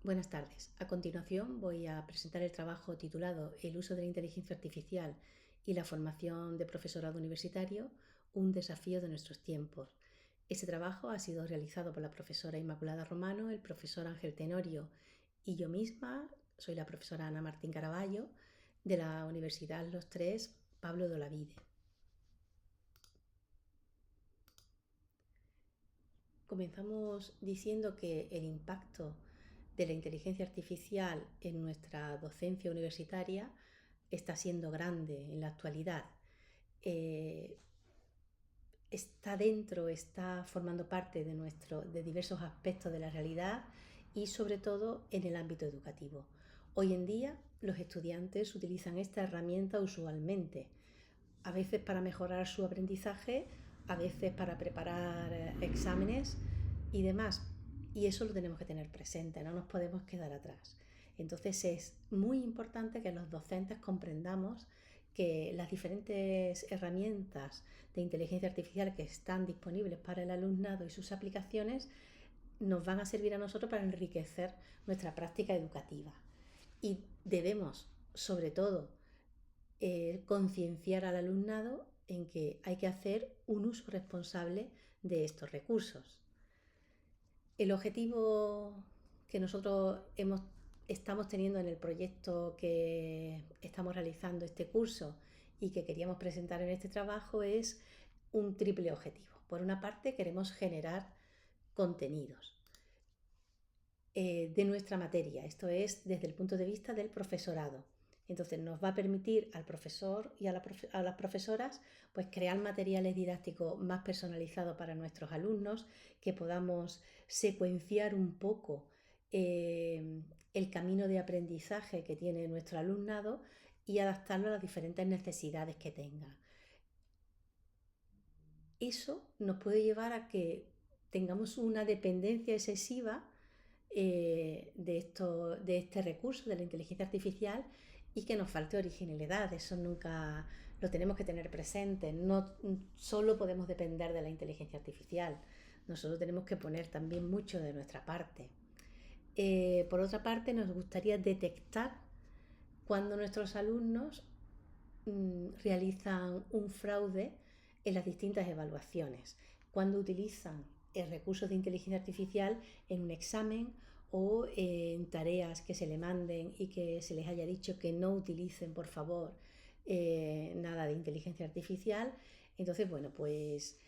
Buenas tardes. A continuación voy a presentar el trabajo titulado El uso de la inteligencia artificial y la formación de profesorado universitario, un desafío de nuestros tiempos. Este trabajo ha sido realizado por la profesora Inmaculada Romano, el profesor Ángel Tenorio y yo misma, soy la profesora Ana Martín Caraballo, de la Universidad Los Tres Pablo de Olavide. Comenzamos diciendo que el impacto de la inteligencia artificial en nuestra docencia universitaria está siendo grande en la actualidad. Está formando parte de diversos aspectos de la realidad y sobre todo en el ámbito educativo. Hoy en día los estudiantes utilizan esta herramienta usualmente, a veces para mejorar su aprendizaje, a veces para preparar exámenes y demás. Y eso lo tenemos que tener presente, no nos podemos quedar atrás. Entonces es muy importante que los docentes comprendamos que las diferentes herramientas de inteligencia artificial que están disponibles para el alumnado y sus aplicaciones nos van a servir a nosotros para enriquecer nuestra práctica educativa. Y debemos, sobre todo, concienciar al alumnado en que hay que hacer un uso responsable de estos recursos. El objetivo que nosotros estamos teniendo en el proyecto que estamos realizando este curso y que queríamos presentar en este trabajo es un triple objetivo. Por una parte, queremos generar contenidos de nuestra materia, esto es desde el punto de vista del profesorado. Entonces nos va a permitir al profesor y a las profesoras pues crear materiales didácticos más personalizados para nuestros alumnos, que podamos secuenciar un poco el camino de aprendizaje que tiene nuestro alumnado y adaptarlo a las diferentes necesidades que tenga. Eso nos puede llevar a que tengamos una dependencia excesiva de este recurso de la inteligencia artificial y que nos falte originalidad. Eso nunca lo tenemos que tener presente. No solo podemos depender de la inteligencia artificial, nosotros tenemos que poner también mucho de nuestra parte. Por otra parte, nos gustaría detectar cuando nuestros alumnos realizan un fraude en las distintas evaluaciones, cuando utilizan recursos de inteligencia artificial en un examen o en tareas que se le manden y que se les haya dicho que no utilicen, por favor, nada de inteligencia artificial. Entonces, bueno, pues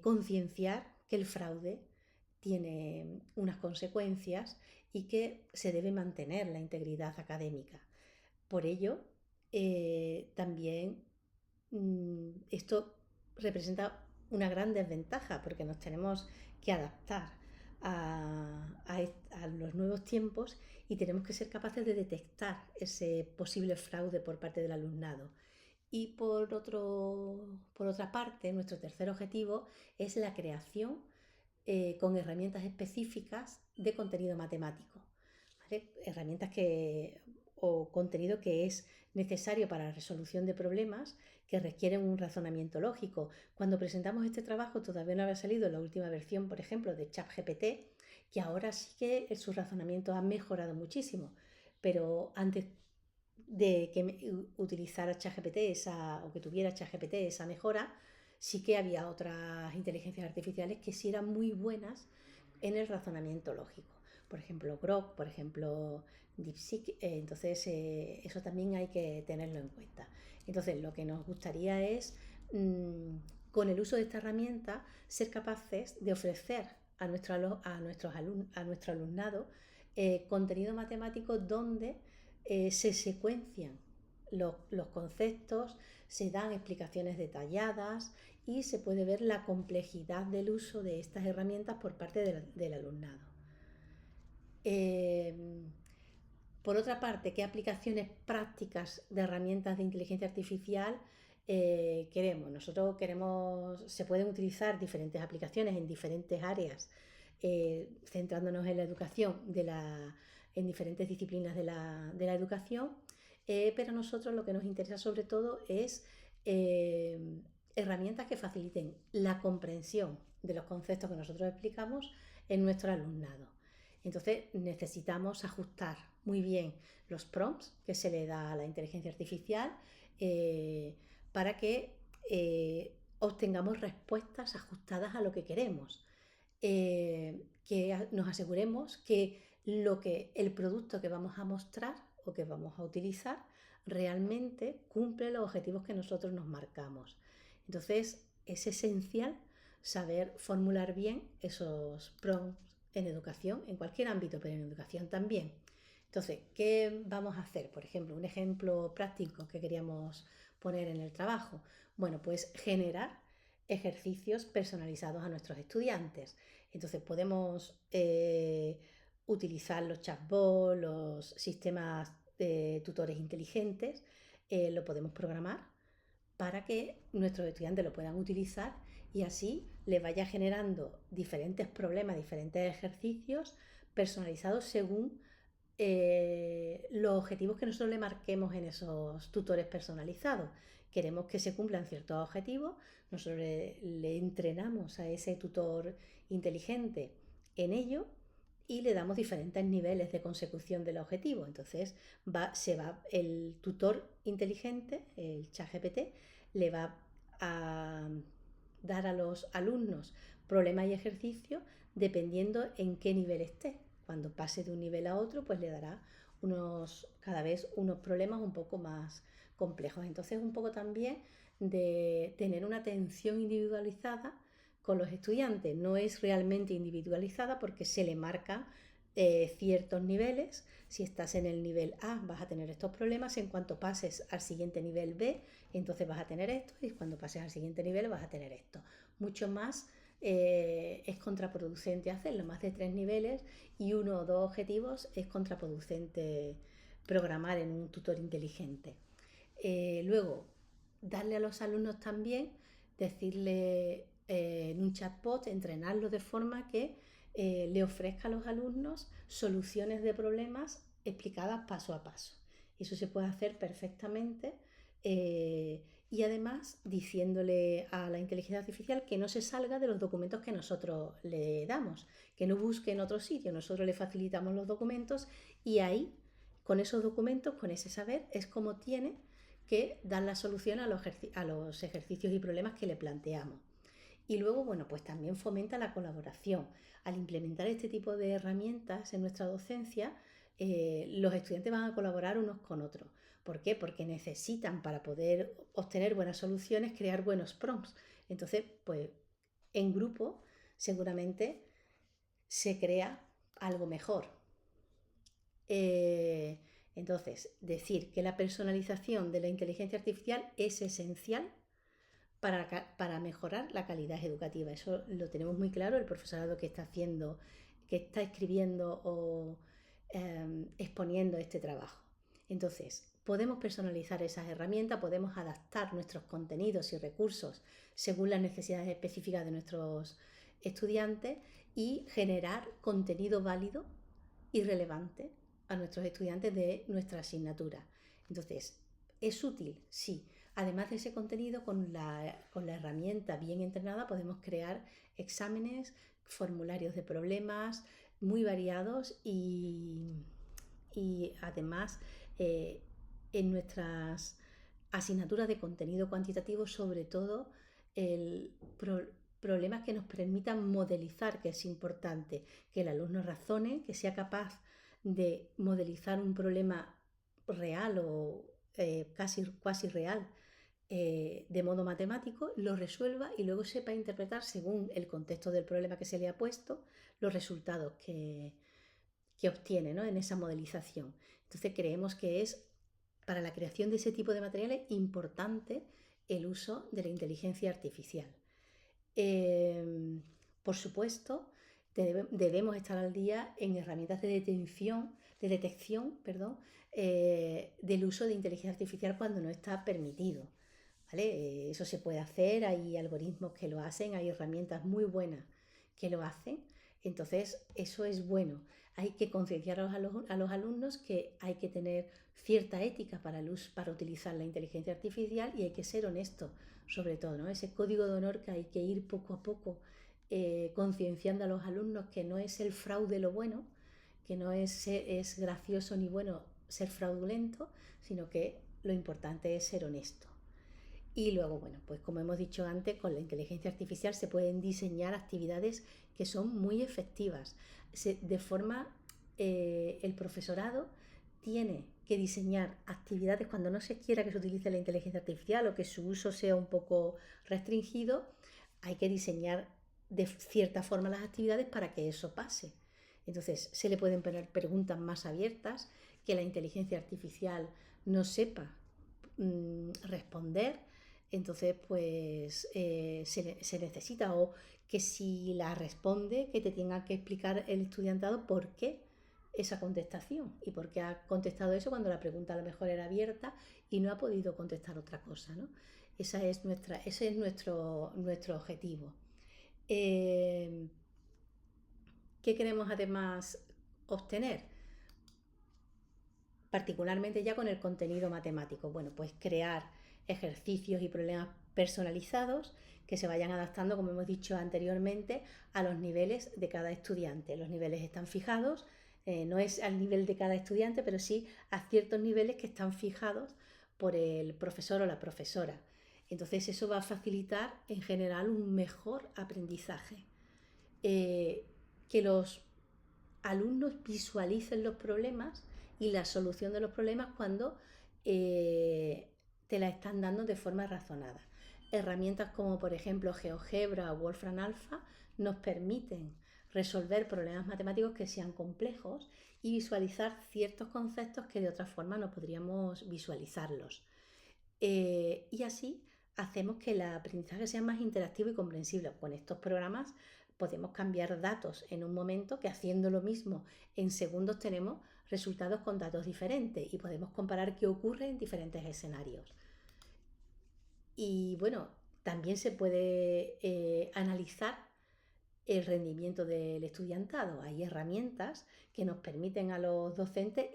concienciar que el fraude tiene unas consecuencias y que se debe mantener la integridad académica. Por ello, también esto representa una gran desventaja porque nos tenemos que adaptar a los nuevos tiempos y tenemos que ser capaces de detectar ese posible fraude por parte del alumnado. Y por otra parte, nuestro tercer objetivo es la creación con herramientas específicas de contenido matemático, ¿vale? O contenido que es necesario para la resolución de problemas que requieren un razonamiento lógico. Cuando presentamos este trabajo todavía no había salido la última versión, por ejemplo, de ChatGPT, que ahora sí que su razonamiento ha mejorado muchísimo, pero antes de que utilizara ChatGPT o que tuviera ChatGPT esa mejora, sí que había otras inteligencias artificiales que sí eran muy buenas en el razonamiento lógico. Por ejemplo, Grok, por ejemplo, DeepSeek. Entonces, eso también hay que tenerlo en cuenta. Entonces, lo que nos gustaría es, con el uso de esta herramienta, ser capaces de ofrecer a nuestro alumnado contenido matemático donde se secuencian los conceptos, se dan explicaciones detalladas y se puede ver la complejidad del uso de estas herramientas por parte del alumnado. Por otra parte, ¿qué aplicaciones prácticas de herramientas de inteligencia artificial queremos? Nosotros se pueden utilizar diferentes aplicaciones en diferentes áreas, centrándonos en la educación, en diferentes disciplinas de la educación, pero a nosotros lo que nos interesa sobre todo es herramientas que faciliten la comprensión de los conceptos que nosotros explicamos en nuestro alumnado. Entonces necesitamos ajustar muy bien los prompts que se le da a la inteligencia artificial para que obtengamos respuestas ajustadas a lo que queremos. Que nos aseguremos que el producto que vamos a mostrar o que vamos a utilizar realmente cumple los objetivos que nosotros nos marcamos. Entonces es esencial saber formular bien esos prompts en educación, en cualquier ámbito, pero en educación también. Entonces, ¿qué vamos a hacer? Por ejemplo, un ejemplo práctico que queríamos poner en el trabajo. Bueno, pues generar ejercicios personalizados a nuestros estudiantes. Entonces podemos utilizar los chatbots, los sistemas de tutores inteligentes, lo podemos programar para que nuestros estudiantes lo puedan utilizar y así les vaya generando diferentes problemas, diferentes ejercicios personalizados según los objetivos que nosotros le marquemos en esos tutores personalizados. Queremos que se cumplan ciertos objetivos, nosotros le entrenamos a ese tutor inteligente en ello y le damos diferentes niveles de consecución del objetivo. Entonces el tutor inteligente, el ChatGPT, le va a dar a los alumnos problemas y ejercicios dependiendo en qué nivel esté. Cuando pase de un nivel a otro, pues le dará cada vez unos problemas un poco más complejos. Entonces, un poco también de tener una atención individualizada con los estudiantes. No es realmente individualizada porque se le marca ciertos niveles. Si estás en el nivel A vas a tener estos problemas, en cuanto pases al siguiente nivel B, entonces vas a tener esto, y cuando pases al siguiente nivel vas a tener esto. Mucho más es contraproducente hacerlo, más de 3 niveles y 1 o 2 objetivos es contraproducente programar en un tutor inteligente. Luego, darle a los alumnos también, decirle en un chatbot, entrenarlo de forma que le ofrezca a los alumnos soluciones de problemas explicadas paso a paso. Eso se puede hacer perfectamente y además diciéndole a la inteligencia artificial que no se salga de los documentos que nosotros le damos, que no busque en otro sitio. Nosotros le facilitamos los documentos y ahí, con esos documentos, con ese saber, es como tiene que dar la solución a los ejercicios y problemas que le planteamos. Y luego, bueno, pues también fomenta la colaboración. Al implementar este tipo de herramientas en nuestra docencia, los estudiantes van a colaborar unos con otros. ¿Por qué? Porque necesitan, para poder obtener buenas soluciones, crear buenos prompts. Entonces, pues en grupo seguramente se crea algo mejor. Entonces, decir que la personalización de la inteligencia artificial es esencial para mejorar la calidad educativa. Eso lo tenemos muy claro el profesorado que está haciendo, que está escribiendo o exponiendo este trabajo. Entonces, podemos personalizar esas herramientas, podemos adaptar nuestros contenidos y recursos según las necesidades específicas de nuestros estudiantes y generar contenido válido y relevante a nuestros estudiantes de nuestra asignatura. Entonces, ¿es útil? Sí. Además de ese contenido, con la herramienta bien entrenada podemos crear exámenes, formularios de problemas muy variados y además en nuestras asignaturas de contenido cuantitativo, sobre todo problemas que nos permitan modelizar, que es importante, que el alumno razone, que sea capaz de modelizar un problema real o casi real de modo matemático, lo resuelva y luego sepa interpretar según el contexto del problema que se le ha puesto los resultados que obtiene, ¿no?, en esa modelización. Entonces creemos que es para la creación de ese tipo de materiales importante el uso de la inteligencia artificial. Por supuesto, debemos estar al día en herramientas de detección del uso de inteligencia artificial cuando no está permitido. ¿Vale? Eso se puede hacer, hay algoritmos que lo hacen, hay herramientas muy buenas que lo hacen, entonces eso es bueno. Hay que concienciar a los alumnos que hay que tener cierta ética para utilizar la inteligencia artificial y hay que ser honesto, sobre todo, ¿no? Ese código de honor que hay que ir poco a poco concienciando a los alumnos que no es el fraude lo bueno, que no es gracioso ni bueno ser fraudulento, sino que lo importante es ser honesto. Y luego, bueno, pues como hemos dicho antes, con la inteligencia artificial se pueden diseñar actividades que son muy efectivas. El profesorado tiene que diseñar actividades cuando no se quiera que se utilice la inteligencia artificial o que su uso sea un poco restringido, hay que diseñar de cierta forma las actividades para que eso pase. Entonces se le pueden poner preguntas más abiertas que la inteligencia artificial no sepa responder, entonces pues se necesita, o que si la responde, que te tenga que explicar el estudiantado por qué esa contestación y por qué ha contestado eso cuando la pregunta a lo mejor era abierta y no ha podido contestar otra cosa, ¿no? Ese es nuestro objetivo. ¿Qué queremos además obtener? Particularmente ya con el contenido matemático. Bueno, pues crear ejercicios y problemas personalizados que se vayan adaptando, como hemos dicho anteriormente, a los niveles de cada estudiante. Los niveles están fijados, no es al nivel de cada estudiante, pero sí a ciertos niveles que están fijados por el profesor o la profesora. Entonces eso va a facilitar en general un mejor aprendizaje. Que los alumnos visualicen los problemas y la solución de los problemas cuando te la están dando de forma razonada. Herramientas como por ejemplo GeoGebra o Wolfram Alpha nos permiten resolver problemas matemáticos que sean complejos y visualizar ciertos conceptos que de otra forma no podríamos visualizarlos. Y así hacemos que el aprendizaje sea más interactivo y comprensible. Con estos programas podemos cambiar datos en un momento, que haciendo lo mismo en segundos tenemos resultados con datos diferentes y podemos comparar qué ocurre en diferentes escenarios. Y bueno, también se puede analizar el rendimiento del estudiantado. Hay herramientas que nos permiten a los docentes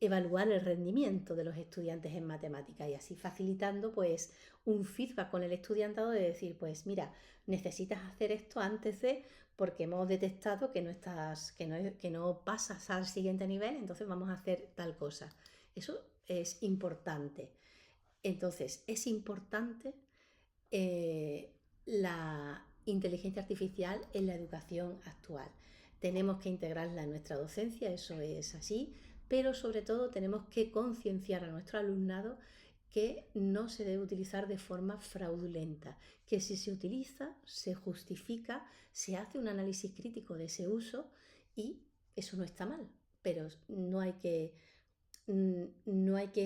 evaluar el rendimiento de los estudiantes en matemáticas y así facilitando pues un feedback con el estudiantado de decir, pues mira, necesitas hacer esto antes de, porque hemos detectado que no pasas al siguiente nivel, entonces vamos a hacer tal cosa. Eso es importante. Entonces, es importante la inteligencia artificial en la educación actual. Tenemos que integrarla en nuestra docencia, eso es así, pero sobre todo tenemos que concienciar a nuestro alumnado que no se debe utilizar de forma fraudulenta, que si se utiliza, se justifica, se hace un análisis crítico de ese uso y eso no está mal, pero no hay que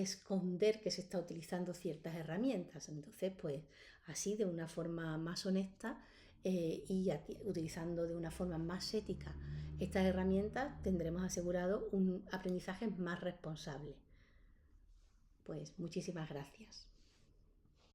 esconder que se está utilizando ciertas herramientas. Entonces, pues así, de una forma más honesta y utilizando de una forma más ética estas herramientas, tendremos asegurado un aprendizaje más responsable. Pues muchísimas gracias.